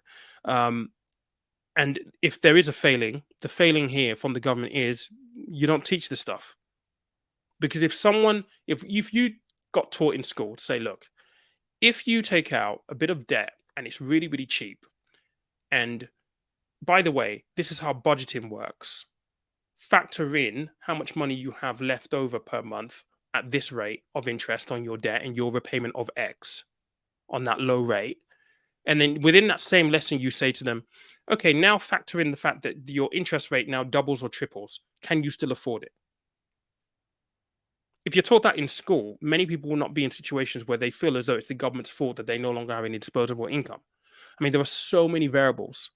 And if there is a failing, the failing here from the government is you don't teach this stuff. Because if you got taught in school to say, look, if you take out a bit of debt and it's really, really cheap, and by the way, this is how budgeting works. Factor in how much money you have left over per month at this rate of interest on your debt and your repayment of X on that low rate. And then within that same lesson, you say to them, okay, now factor in the fact that your interest rate now doubles or triples. Can you still afford it? If you're taught that in school, many people will not be in situations where they feel as though it's the government's fault that they no longer have any disposable income. I mean, there are so many variables,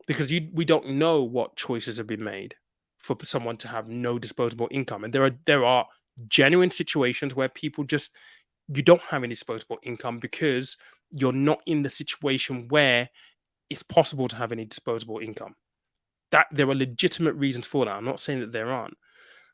because we don't know what choices have been made for someone to have no disposable income. And there are genuine situations where people you don't have any disposable income because you're not in the situation where it's possible to have any disposable income. That there are legitimate reasons for that. I'm not saying that there aren't.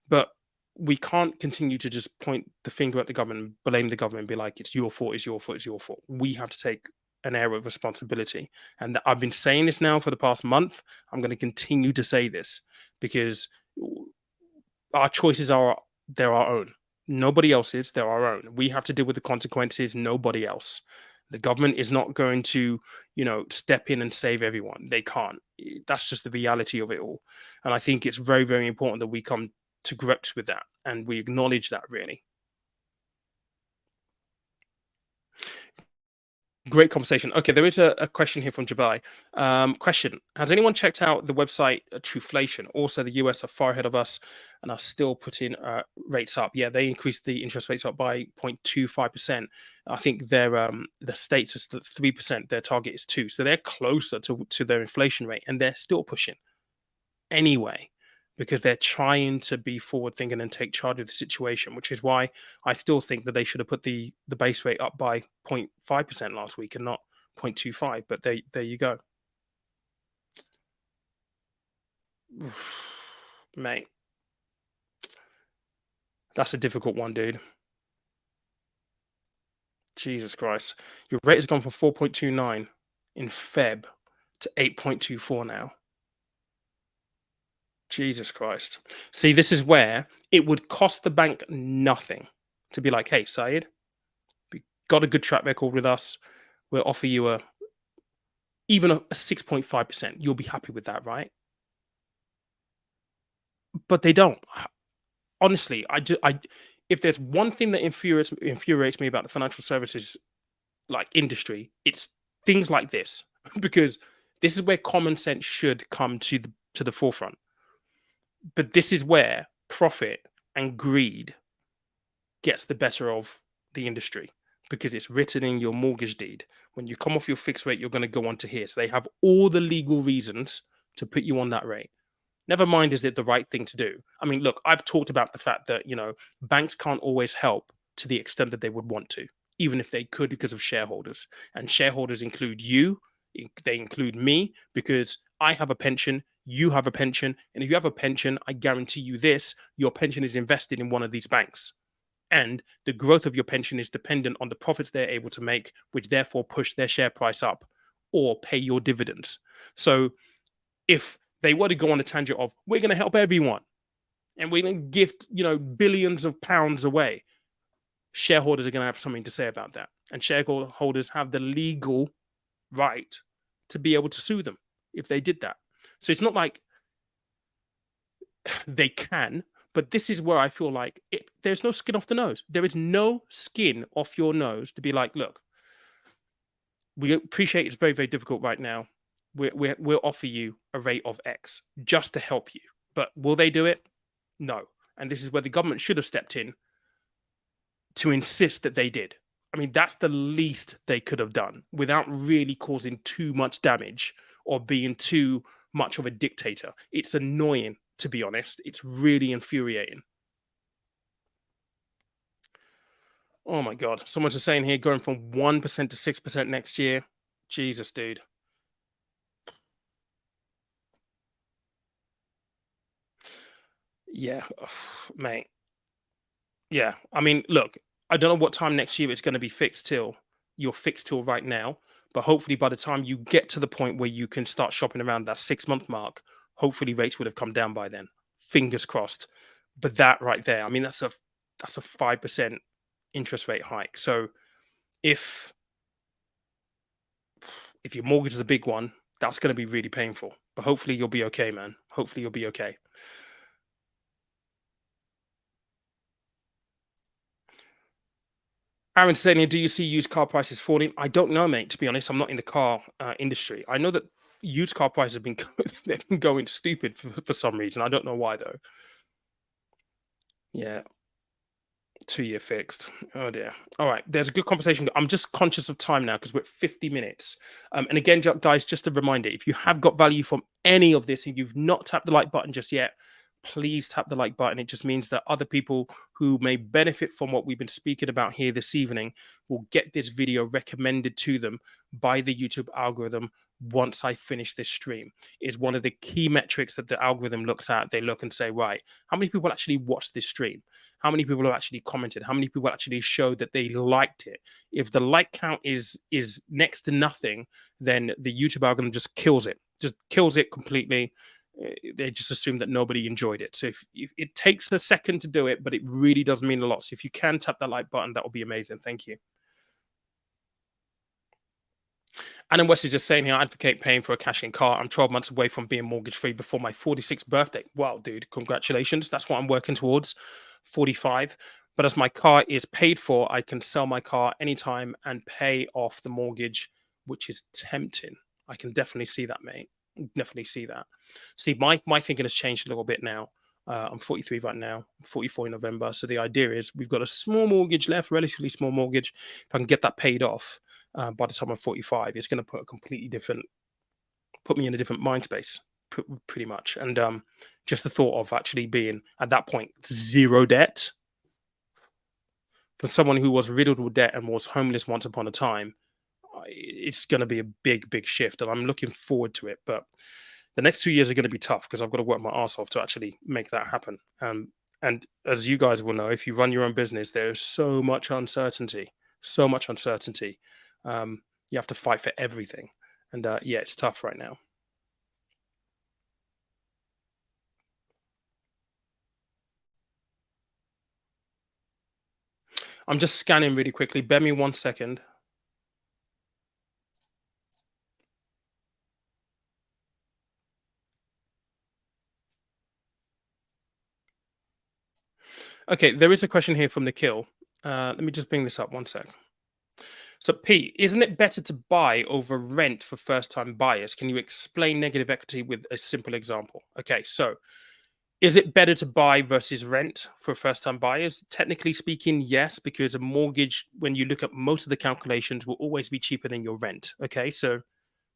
But we can't continue to just point the finger at the government and blame the government and be like, it's your fault, it's your fault, it's your fault. We have to take an air of responsibility. And I've been saying this now for the past month. I'm going to continue to say this because our choices they're our own. Nobody else's, they're our own. We have to deal with the consequences, nobody else. The government is not going to, step in and save everyone. They can't. That's just the reality of it all. And I think it's very, very important that we come to grips with that and we acknowledge that, really. Great conversation. Okay, there is a question here from Jabai. Question: has anyone checked out the website Trueflation? Also, the US are far ahead of us and are still putting rates up. Yeah, they increased the interest rates up by 0.25%. I think their the states is 3%. Their target is 2%, so they're closer to their inflation rate, and they're still pushing anyway, because they're trying to be forward thinking and take charge of the situation, which is why I still think that they should have put the base rate up by 0.5% last week and not 0.25. But there you go. Mate, that's a difficult one, dude. Jesus Christ. Your rate has gone from 4.29 in Feb to 8.24 now. Jesus Christ. See, this is where it would cost the bank nothing to be like, hey, Syed, we got a good track record with us. We'll offer you even a 6.5%. You'll be happy with that, right? But they don't. Honestly, if there's one thing that infuriates me about the financial services industry, it's things like this, because this is where common sense should come to the forefront. But this is where profit and greed gets the better of the industry, because it's written in your mortgage deed. When you come off your fixed rate, you're going to go on to here. So they have all the legal reasons to put you on that rate. Never mind, is it the right thing to do? I mean, look, I've talked about the fact that, banks can't always help to the extent that they would want to, even if they could, because of shareholders. And shareholders include you, they include me, because I have a pension, you have a pension. And if you have a pension, I guarantee you this, your pension is invested in one of these banks. And the growth of your pension is dependent on the profits they're able to make, which therefore push their share price up or pay your dividends. So if they were to go on a tangent of, we're going to help everyone and we're going to gift, billions of pounds away, shareholders are going to have something to say about that. And shareholders have the legal right to be able to sue them if they did that. So it's not like they can, but this is where I feel like there's no skin off the nose. There is no skin off your nose to be like, look, we appreciate it's very, very difficult right now. We'll offer you a rate of X just to help you. But will they do it? No. And this is where the government should have stepped in to insist that they did. I mean, that's the least they could have done without really causing too much damage or being too much of a dictator. It's annoying, to be honest. It's really infuriating. Oh my God. Someone's just saying here, going from 1% to 6% next year. Jesus, dude. Yeah, mate. Yeah, I mean, look, I don't know what time next year it's going to be fixed till. You're fixed till right now, but hopefully by the time you get to the point where you can start shopping around that 6 month mark, hopefully rates would have come down by then. Fingers crossed. But that right there, I mean, that's a 5% interest rate hike. So if your mortgage is a big one, that's going to be really painful. But hopefully you'll be okay, man. Hopefully you'll be okay. Aaron saying, do you see used car prices falling? I don't know, mate. To be honest, I'm not in the car industry. I know that used car prices have been they've been going stupid for some reason. I don't know why though. Yeah, 2-year fixed. Oh dear. All right, there's a good conversation. I'm just conscious of time now because we're at 50 minutes. And again, guys, just a reminder: if you have got value from any of this and you've not tapped the like button just yet, please tap the like button. It just means that other people who may benefit from what we've been speaking about here this evening will get this video recommended to them by the YouTube algorithm once I finish this stream. Is one of the key metrics that the algorithm looks at. They look and say, right, how many people actually watched this stream? How many people have actually commented? How many people actually showed that they liked it? If the like count is next to nothing, then the YouTube algorithm just kills it completely. They just assume that nobody enjoyed it. So if it takes a second to do it, but it really does mean a lot. So if you can tap that like button, that would be amazing. Thank you. And West is just saying here, I advocate paying for a cash-in car. I'm 12 months away from being mortgage-free before my 46th birthday. Wow, dude, congratulations. That's what I'm working towards, 45. But as my car is paid for, I can sell my car anytime and pay off the mortgage, which is tempting. I can definitely see that, mate. Definitely see that. See, my thinking has changed a little bit now. I'm 43 right now. I'm 44 in November. So the idea is we've got a small mortgage left, relatively small mortgage. If I can get that paid off by the time I'm 45, it's going to put me in a different mind space, pretty much. And just the thought of actually being at that point zero debt for someone who was riddled with debt and was homeless once upon a time, it's going to be a big shift, and I'm looking forward to it. But the next 2 years are going to be tough because I've got to work my ass off to actually make that happen. And as you guys will know, if you run your own business, there's so much uncertainty. You have to fight for everything, and yeah, it's tough right now. I'm just scanning really quickly. Bear me 1 second. Okay, there is a question here from Nikhil. Let me just bring this up 1 sec. So, Pete, isn't it better to buy over rent for first-time buyers? Can you explain negative equity with a simple example? Okay, so is it better to buy versus rent for first-time buyers? Technically speaking, yes, because a mortgage, when you look at most of the calculations, will always be cheaper than your rent. Okay, so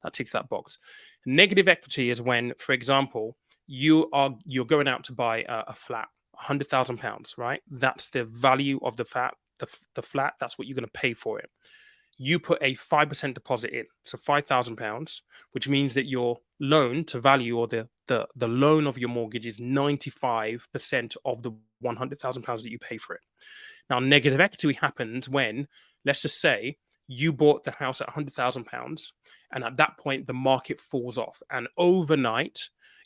that ticks that box. Negative equity is when, for example, you're going out to buy a flat, £100,000, right? That's the value of the flat. The flat. That's what you're going to pay for it. You put a 5% deposit in, so £5,000, which means that your loan to value, or the loan of your mortgage, is 95% of the £100,000 that you pay for it. Now, negative equity happens when, let's just say, you bought the house at £100,000, and at that point the market falls off, and overnight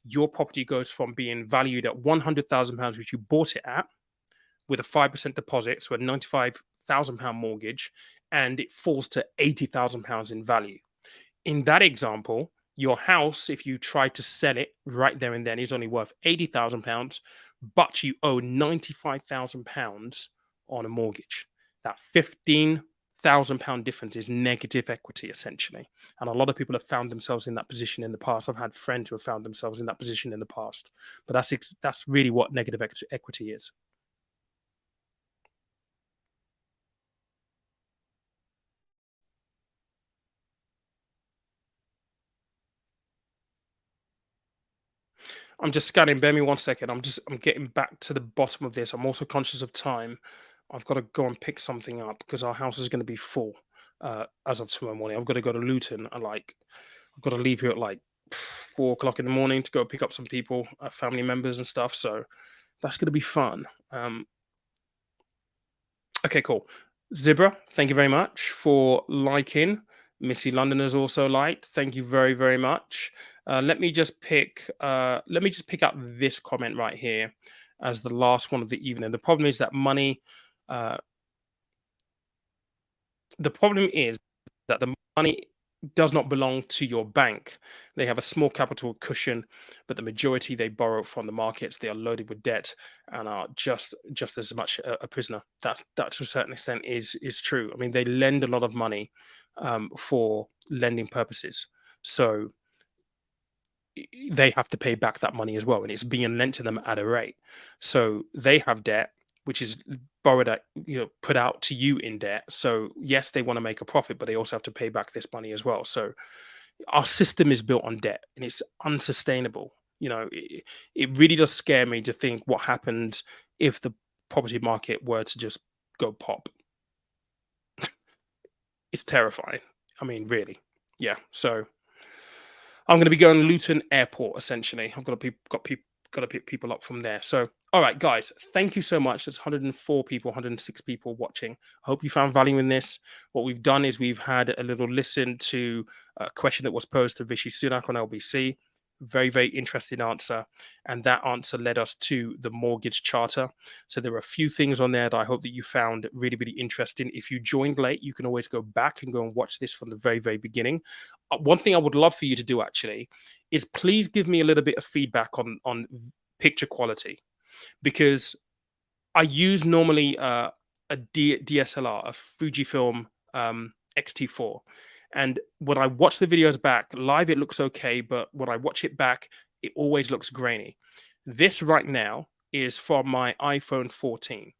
your property goes from being valued at £100,000, which you bought it at, with a 5% deposit, so a £95,000 mortgage, and it falls to £80,000 in value. In that example, your house, if you try to sell it right there and then, is only worth £80,000, but you owe £95,000 on a mortgage. That £15,000 difference is negative equity, essentially. And a lot of people have found themselves in that position in the past. I've had friends who have found themselves in that position in the past. But that's really what negative equity is. I'm just scanning. Bear me 1 second. I'm getting back to the bottom of this. I'm also conscious of time. I've got to go and pick something up because our house is going to be full as of tomorrow morning. I've got to go to Luton and I've got to leave here at 4 o'clock in the morning to go pick up some people, family members and stuff. So that's going to be fun. Okay, cool. Zebra, thank you very much for liking. Missy London has also liked. Thank you very, very much. Let me just pick out this comment right here as the last one of the evening. The problem is that money. The problem is that the money does not belong to your bank. They have a small capital cushion, but the majority they borrow from the markets. They are loaded with debt and are just as much a prisoner. That to a certain extent is true. I mean, they lend a lot of money for lending purposes, so they have to pay back that money as well, and it's being lent to them at a rate. So they have debt, which is borrowed at, put out to you in debt. So yes, they want to make a profit, but they also have to pay back this money as well. So our system is built on debt, and it's unsustainable. It really does scare me to think what happens if the property market were to just go pop. It's terrifying. I mean, really. Yeah. So I'm going to be going to Luton Airport, essentially. I've got to pick people up from there. So, all right, guys, thank you so much. There's 104 people, 106 people watching. I hope you found value in this. What we've done is we've had a little listen to a question that was posed to Rishi Sunak on LBC. Very, very interesting answer. And that answer led us to the mortgage charter. So there are a few things on there that I hope that you found really, really interesting. If you joined late, you can always go back and go and watch this from the very, very beginning. One thing I would love for you to do actually is please give me a little bit of feedback on picture quality, because I use normally a DSLR, a Fujifilm X-T4. And when I watch the videos back live, it looks okay. But when I watch it back, it always looks grainy. This right now is from my iPhone 14.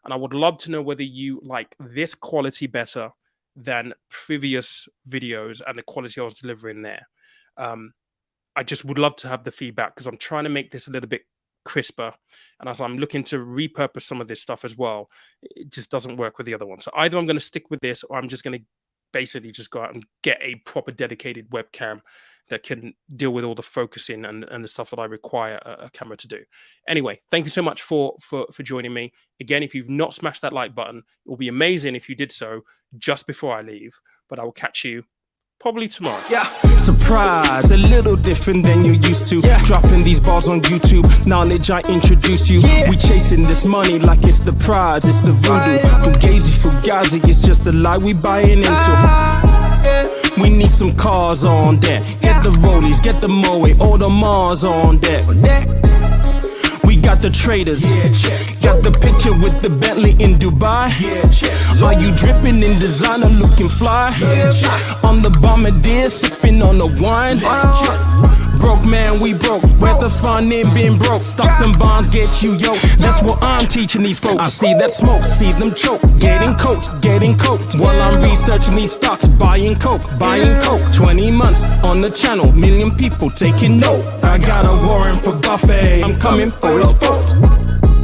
And I would love to know whether you like this quality better than previous videos and the quality I was delivering there. I just would love to have the feedback, because I'm trying to make this a little bit crisper. And as I'm looking to repurpose some of this stuff as well, it just doesn't work with the other one. So either I'm going to stick with this, or I'm just going to basically just go out and get a proper dedicated webcam that can deal with all the focusing and the stuff that I require a camera to do. Anyway, thank you so much for joining me. Again, if you've not smashed that like button, it will be amazing if you did so just before I leave. But I will catch you probably tomorrow. Yeah, surprise, a little different than you used to. Yeah. Dropping these bars on YouTube, knowledge I introduce you. Yeah. We chasing this money like it's the prize, it's the voodoo. Fugazi, it's just a lie we buying into. We need some cars on deck. Get the rollies, get the Moe, all the Mars on deck. We got the traders, got the picture with the Bentley in Dubai. Are you dripping in designer, looking fly? On the bombardier, sipping on the wine. Broke man, we broke. Where's the fun in being broke? Stocks and bonds get you yo. That's what I'm teaching these folks. I see that smoke, see them choke. Getting coke. While I'm researching these stocks, buying coke. 20 months on the channel, million people taking note. I got a warrant for Buffet. I'm coming for his vote.